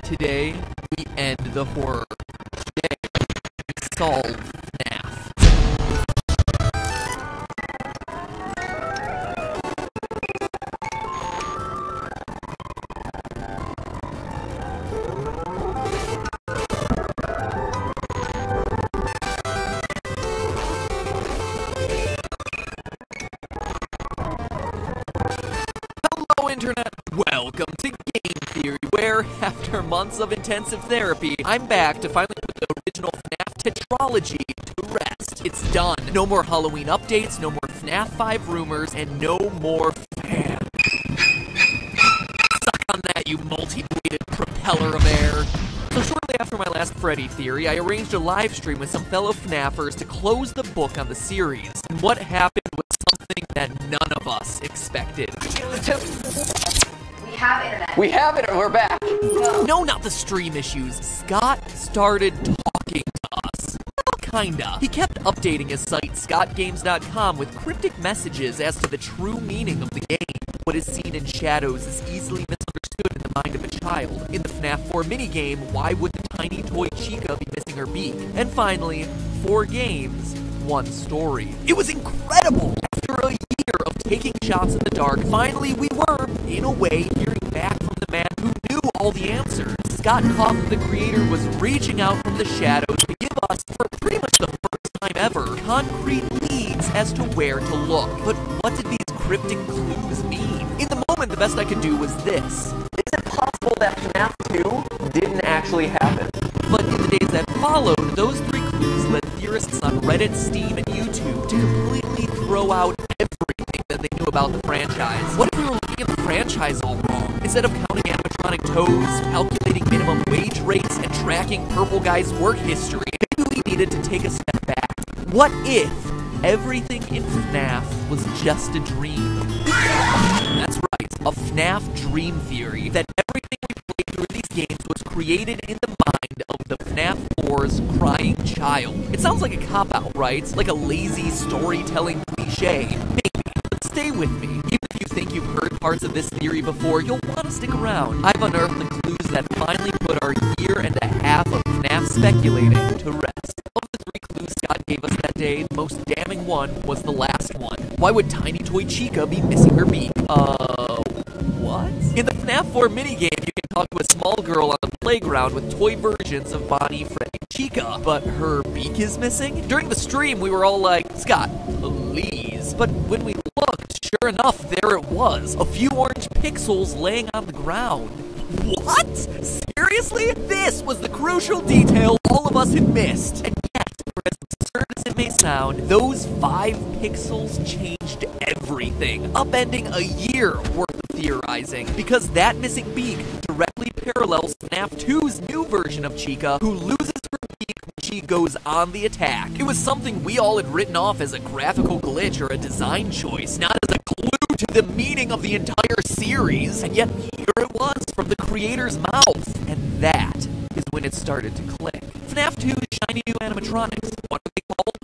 Today, we end the horror. Today, we solve FNAF. Hello, Internet! Welcome to Game Theory, where, after months of intensive therapy, I'm back to finally put the original FNAF tetralogy to rest. It's done. No more Halloween updates, no more FNAF 5 rumors, and no more fan. Suck on that, you multi-bladed propeller of air. So shortly after my last Freddy theory, I arranged a live stream with some fellow FNAFers to close the book on the series. And what happened was something that none of us expected. We have it, we're back. No, not the stream issues. Scott started talking to us. Well, kinda. He kept updating his site, scottgames.com, with cryptic messages as to the true meaning of the game. What is seen in shadows is easily misunderstood in the mind of a child. In the FNAF 4 minigame, why would the tiny toy Chica be missing her beak? And finally, 4 games, 1 story. It was incredible! After a year of taking shots in the dark, finally we were, in a way, hearing back from the man who knew all the answers. Scott Kaufman, the creator, was reaching out from the shadows to give us, for pretty much the first time ever, concrete leads as to where to look. But what did these cryptic clues mean? In the moment, the best I could do was this. Is it possible that FNAF 2 didn't actually happen? But in the days that followed, those 3 clues led theorists on Reddit, Steam, and YouTube to completely throw out everything that they knew about the franchise. What if we were looking at the franchise all wrong? Instead of counting animatronic toads, calculating minimum wage rates, and tracking Purple Guy's work history, maybe we needed to take a step back. What if everything in FNAF was just a dream? That's right, a FNAF dream theory, that everything we played through these games was created in the mind of the FNAF 4's crying child. It sounds like a cop-out, right? Like a lazy storytelling cliche. Maybe, but stay with me. Even if you think you've heard parts of this theory before, you'll want to stick around. I've unearthed the clues that finally put our year and a half of FNAF speculating to rest. Of the 3 clues Scott gave us that day, the most damning one was the last one. Why would tiny toy Chica be missing her beak? What? In the FNAF 4 minigame, you can talk to a small girl on the playground with toy versions of Bonnie, Freddy, and Chica, but her beak is missing? During the stream, we were all like, Scott, please. But when we looked, sure enough, there it was. A few orange pixels laying on the ground. What? Seriously? This was the crucial detail all of us had missed. And yet, for as absurd as it may sound, those 5 pixels changed everything, upending a year worth of theorizing, because that missing beak directly parallels FNAF 2's new version of Chica, who loses her beak when she goes on the attack. It was something we all had written off as a graphical glitch or a design choice, not as a clue to the meaning of the entire series, and yet here it was from the creator's mouth, and that is when it started to click. FNAF 2's shiny new animatronics. What are they called?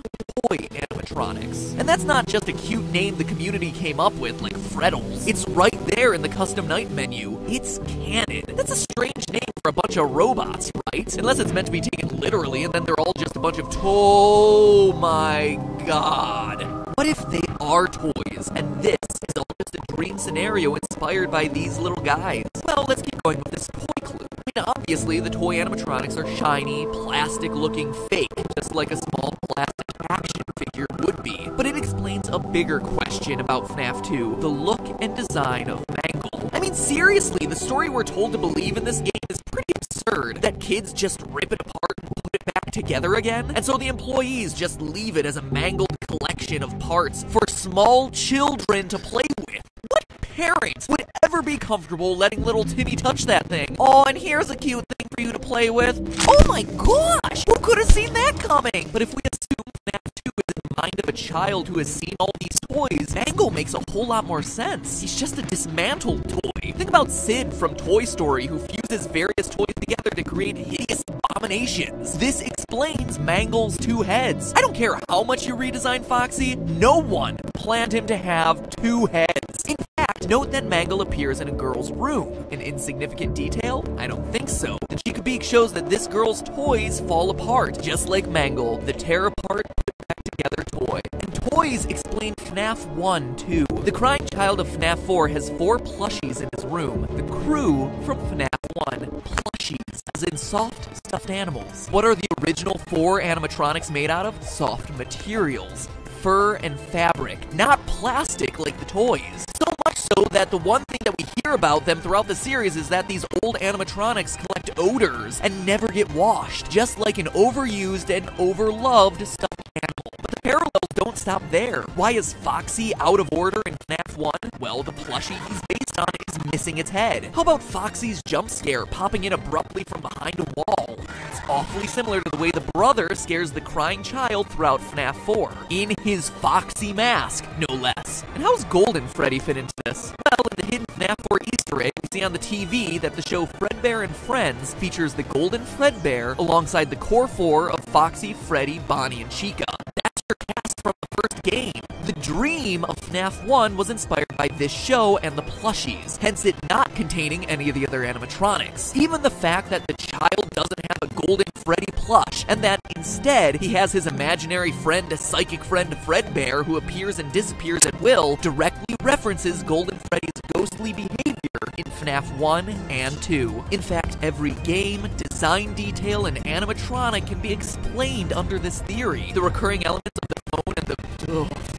Toy animatronics. And that's not just a cute name the community came up with, like Freddles. It's right there in the custom night menu. It's canon. That's a strange name for a bunch of robots, right? Unless it's meant to be taken literally, and then they're all just a bunch of oh my god. What if they are toys, and this is all just a dream scenario inspired by these little guys? Well, let's keep going with this toy clue. I mean, obviously, the toy animatronics are shiny, plastic-looking fake, just like a small plastic action figure would be. But it explains a bigger question about FNAF 2, the look and design of Mangle. I mean, seriously, the story we're told to believe in this game is pretty absurd, that kids just rip it apart and put it back together again, and so the employees just leave it as a mangled collection of parts for small children to play with. What parents would ever be comfortable letting little Timmy touch that thing? Oh, and here's a cute thing for you to play with. Oh my gosh! Who could have seen that coming? But if we assume FNAF 2 is in the mind of a child who has seen all these toys, Mangle makes a whole lot more sense. He's just a dismantled toy. Think about Sid from Toy Story, who fuses various toys together to create hideous abominations. This explains Mangle's 2 heads. I don't care how much you redesign Foxy, no one planned him to have 2 heads. In fact, note that Mangle appears in a girl's room. An insignificant detail? I don't think so. The Chica Beak shows that this girl's toys fall apart, just like Mangle, the tear apart, put back together toy. And toys explain FNAF 1 too. The crying child of FNAF 4 has 4 plushies in his room. The crew from FNAF 1, plushies, as in soft, stuffed animals. What are the original 4 animatronics made out of? Soft materials. Fur and fabric, not plastic like the toys. So much so that the one thing that we hear about them throughout the series is that these old animatronics collect odors and never get washed, just like an overused and overloved stuffed animal. But the parallels don't stop there. Why is Foxy out of order in FNAF 1? Well, the plushie he's based on is missing its head. How about Foxy's jump scare popping in abruptly from behind a wall? It's awfully similar to the way the brother scares the crying child throughout FNAF 4. In his Foxy mask, no less. And how's Golden Freddy fit into this? Well, in the hidden FNAF 4 Easter egg, we see on the TV that the show Fredbear and Friends features the Golden Fredbear alongside the core 4 of Foxy, Freddy, Bonnie, and Chica. That's your cast from the first game. The dream of FNAF 1 was inspired by this show and the plushies, hence it not containing any of the other animatronics. Even the fact that the child doesn't have a Golden Freddy plush, and that instead he has his imaginary friend, a psychic friend Fredbear, who appears and disappears at will, directly references Golden Freddy's ghostly behavior in FNAF 1 and 2. In fact, every game, design detail, and animatronic can be explained under this theory. The recurring elements of the phone and the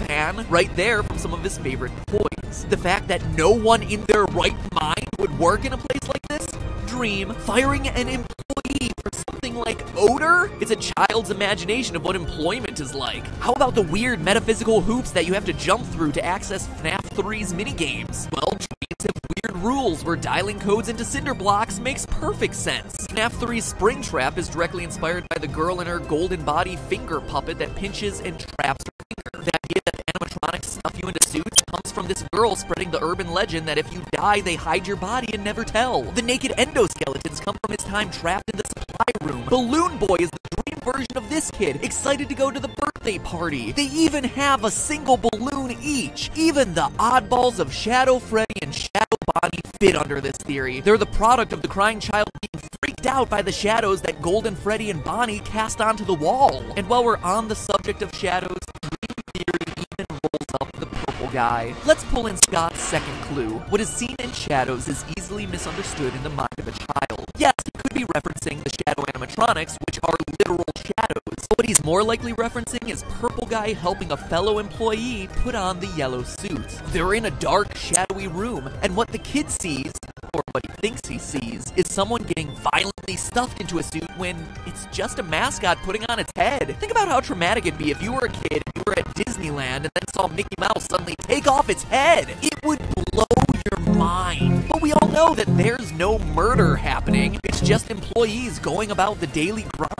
fan, right there from some of his favorite toys. The fact that no one in their right mind would work in a place like this? Dream. Firing an employee for something like odor? It's a child's imagination of what employment is like. How about the weird metaphysical hoops that you have to jump through to access FNAF 3's minigames? Well, dreams have weird rules where dialing codes into cinder blocks makes perfect sense. FNAF 3's Springtrap is directly inspired by the girl in her golden body finger puppet that pinches and traps her finger. The idea that animatronics stuff you into suits comes from this girl spreading the urban legend that if you die, they hide your body and never tell. The naked endoskeletons come from his time trapped in the supply room. Balloon Boy is the dream version of this kid, excited to go to the birthday party. They even have a single balloon each. Even the oddballs of Shadow Freddy and Shadow Bonnie fit under this theory. They're the product of the crying child being freaked out by the shadows that Golden Freddy and Bonnie cast onto the wall. And while we're on the subject of shadows, Dream Theory even rolls up the purple guy. Let's pull in Scott's second clue. What is seen in shadows is easily misunderstood in the mind of a child. Yes, he could be referencing the shadow animatronics, which are literal shadows. But what he's more likely referencing is Purple Guy helping a fellow employee put on the yellow suit. They're in a dark, shadowy room, and what the kid sees, or what he thinks he sees, is someone getting violently stuffed into a suit when it's just a mascot putting on its head. Think about how traumatic it'd be if you were a kid and you were at Disneyland and then saw Mickey Mouse suddenly take off its head. It would blow your mind. But we all know that there's no murder happening. It's just employees going about the daily grind.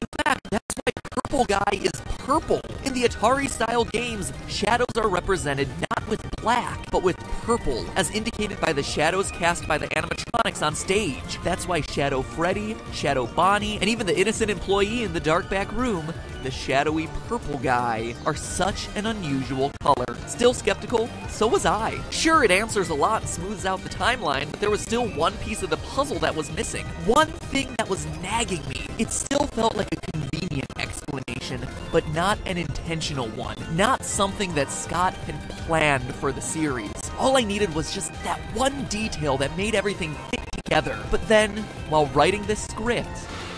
In fact, that's why Purple Guy is purple. In the Atari-style games, shadows are represented not with black, but with purple, as indicated by the shadows cast by the animatronics on stage. That's why Shadow Freddy, Shadow Bonnie, and even the innocent employee in the dark back room, the shadowy Purple Guy, are such an unusual color. Still skeptical? So was I. Sure, it answers a lot and smooths out the timeline, but there was still one piece of the puzzle that was missing. One thing that was nagging me. It still felt like a convenient explanation, but not an intentional one. Not something that Scott had planned for the series. All I needed was just that one detail that made everything fit together. But then, while writing this script,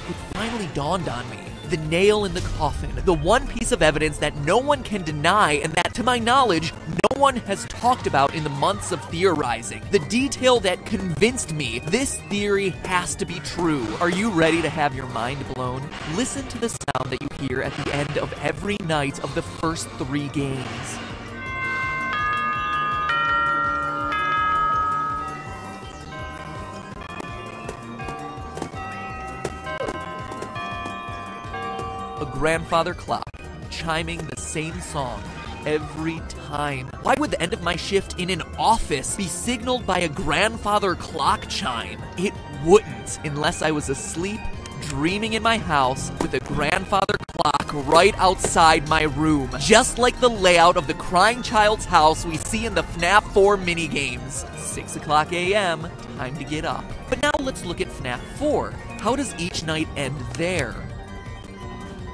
it finally dawned on me. The nail in the coffin, the one piece of evidence that no one can deny and that, to my knowledge, no one has talked about in the months of theorizing. The detail that convinced me this theory has to be true. Are you ready to have your mind blown? Listen to the sound that you hear at the end of every night of the first 3 games. A grandfather clock, chiming the same song every time. Why would the end of my shift in an office be signaled by a grandfather clock chime? It wouldn't, unless I was asleep, dreaming in my house with a grandfather clock right outside my room. Just like the layout of the crying child's house we see in the FNAF 4 minigames. 6 o'clock a.m., time to get up. But now let's look at FNAF 4. How does each night end there?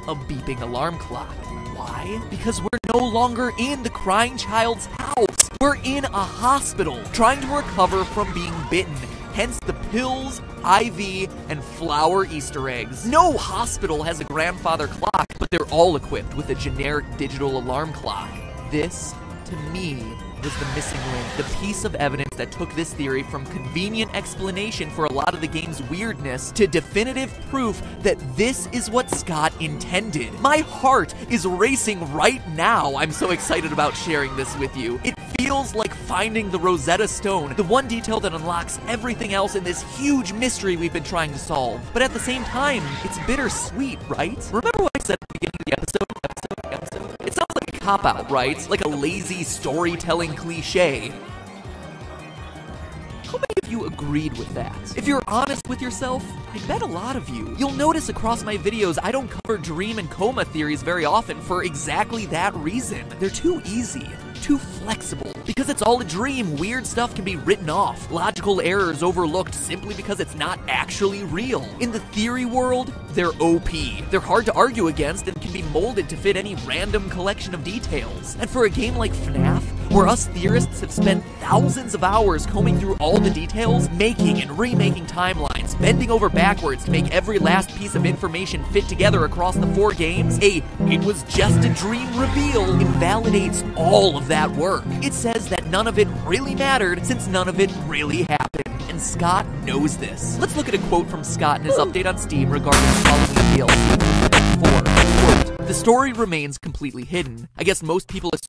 A beeping alarm clock. Why? Because we're no longer in the crying child's house. We're in a hospital, trying to recover from being bitten. Hence the pills, IV, and flower Easter eggs. No hospital has a grandfather clock, but they're all equipped with a generic digital alarm clock. This, to me, was the missing link, the piece of evidence that took this theory from convenient explanation for a lot of the game's weirdness to definitive proof that this is what Scott intended. My heart is racing right now. I'm so excited about sharing this with you. It feels like finding the Rosetta Stone, the one detail that unlocks everything else in this huge mystery we've been trying to solve. But at the same time, it's bittersweet, right? Remember what I said at the beginning of the episode? It sounds like a cop-out, right? Like a lazy storytelling cliche. How many of you agreed with that? If you're honest with yourself, I bet a lot of you. You'll notice across my videos I don't cover dream and coma theories very often for exactly that reason. They're too easy, too flexible. Because it's all a dream, weird stuff can be written off, logical errors overlooked simply because it's not actually real. In the theory world, they're OP. They're hard to argue against and can be molded to fit any random collection of details. And for a game like FNAF, where us theorists have spent thousands of hours combing through all the details, making and remaking timelines, bending over backwards to make every last piece of information fit together across the 4 games, it was just a dream reveal invalidates all of that work. It says that none of it really mattered since none of it really happened. And Scott knows this. Let's look at a quote from Scott in his update on Steam regarding the Halloween DLC for FNAF 4. Quote, "The story remains completely hidden. I guess most people assume